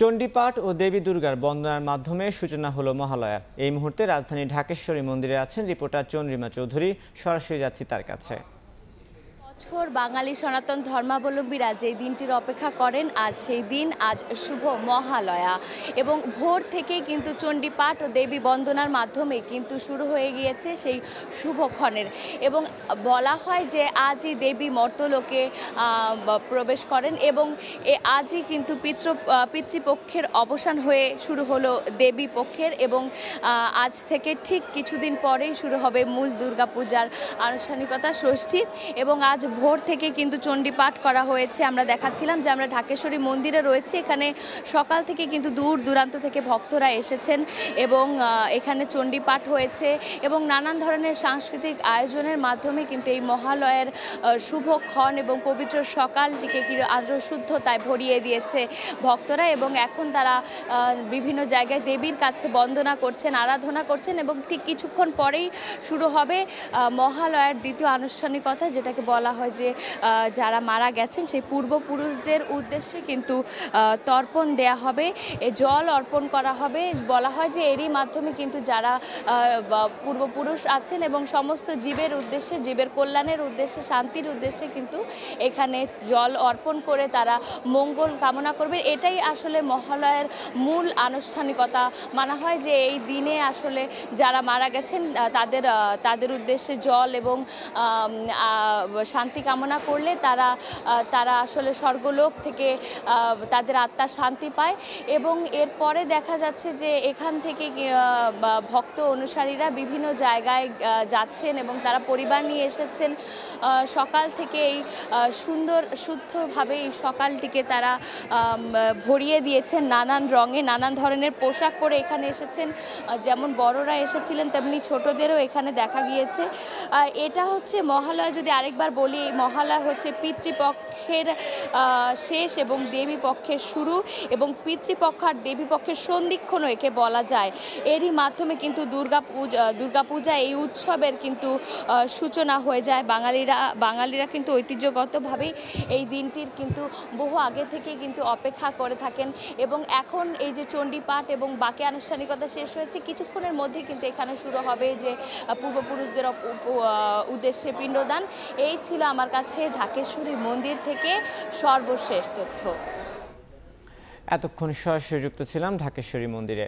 চণ্ডীপাঠ ও দেবী দুর্গার বন্দনার মাধ্যমে সূচনা হলো মহালয়ার। এই মুহূর্তে রাজধানী ঢাকেশ্বরী মন্দিরে আছেন রিপোর্টার চন্দ্রিমা চৌধুরী। সরাসরি যাচ্ছি তার কাছে। বছর বাঙালি সনাতন ধর্মাবলম্বীরা যে দিনটির অপেক্ষা করেন, আজ সেই দিন, আজ শুভ মহালয়া। এবং ভোর থেকেই কিন্তু চণ্ডীপাঠ ও দেবী বন্দনার মাধ্যমে কিন্তু শুরু হয়ে গিয়েছে সেই শুভক্ষণের। এবং বলা হয় যে আজই দেবী মর্তলোকে প্রবেশ করেন এবং আজই কিন্তু পিতৃপক্ষের অবসান হয়ে শুরু হলো দেবী পক্ষের। এবং আজ থেকে ঠিক কিছুদিন পরেই শুরু হবে মূল দুর্গাপূজার আনুষ্ঠানিকতা, ষষ্ঠী। এবং আজ ভোর থেকে কিন্তু চণ্ডীপাঠ করা হয়েছে। আমরা দেখাচ্ছিলাম যে আমরা ঢাকেশ্বরী মন্দিরে রয়েছি। এখানে সকাল থেকে কিন্তু দূর দূরান্ত থেকে ভক্তরা এসেছেন এবং এখানে চণ্ডীপাঠ হয়েছে এবং নানান ধরনের সাংস্কৃতিক আয়োজনের মাধ্যমে কিন্তু এই মহালয়ের শুভক্ষণ এবং পবিত্র সকালটিকে আরও শুদ্ধতায় ভরিয়ে দিয়েছে ভক্তরা। এবং এখন তারা বিভিন্ন জায়গায় দেবীর কাছে বন্দনা করছেন, আরাধনা করছেন এবং ঠিক কিছুক্ষণ পরেই শুরু হবে মহালয়ার দ্বিতীয় আনুষ্ঠানিকতা, যেটাকে বলা হয় যে যারা মারা গেছেন সেই পূর্বপুরুষদের উদ্দেশ্যে কিন্তু তর্পণ দেয়া হবে, জল অর্পণ করা হবে। বলা হয় যে এরই মাধ্যমে কিন্তু যারা পূর্বপুরুষ আছেন এবং সমস্ত জীবের উদ্দেশ্যে, জীবের কল্যাণের উদ্দেশ্যে, শান্তির উদ্দেশ্যে কিন্তু এখানে জল অর্পণ করে তারা মঙ্গল কামনা করবে। এটাই আসলে মহালয়ার মূল আনুষ্ঠানিকতা। মানা হয় যে এই দিনে আসলে যারা মারা গেছেন তাদের উদ্দেশ্যে জল এবং শান্তি কামনা করলে তারা আসলে স্বর্গলোক থেকে তাদের আত্মার শান্তি পায়। এবং এরপরে দেখা যাচ্ছে যে এখান থেকে ভক্ত অনুসারীরা বিভিন্ন জায়গায় যাচ্ছেন এবং তারা পরিবার নিয়ে এসেছেন। সকাল থেকে এই সুন্দর শুদ্ধভাবে এই সকালটিকে তারা ভরিয়ে দিয়েছেন নানান রঙে, নানান ধরনের পোশাক পরে এখানে এসেছেন। যেমন বড়রা এসেছিলেন তেমনি ছোটদেরও এখানে দেখা গিয়েছে। এটা হচ্ছে মহালয়া। যদি আরেকবার বলি, এই মহালয়া হচ্ছে পিতৃপক্ষের শেষ এবং দেবী পক্ষের শুরু, এবং পিতৃপক্ষ আর দেবী পক্ষের সন্ধিক্ষণও একে বলা যায়। এরই মাধ্যমে কিন্তু দুর্গাপূজা এই উৎসবের কিন্তু সূচনা হয়ে যায়। বাঙালিরা কিন্তু ঐতিহ্যগতভাবেই এই দিনটির কিন্তু বহু আগে থেকে কিন্তু অপেক্ষা করে থাকেন। এবং এখন এই যে চণ্ডীপাঠ এবং বাকি আনুষ্ঠানিকতা শেষ হয়েছে, কিছুক্ষণের মধ্যে কিন্তু এখানে শুরু হবে যে পূর্বপুরুষদের উদ্দেশ্যে পিণ্ডদান। এই ছিল আমার কাছে ঢাকেশ্বরী মন্দির থেকে সর্বশেষ তথ্য। এতক্ষণ সরাসরি যুক্ত ছিলাম ঢাকেশ্বরী মন্দিরে।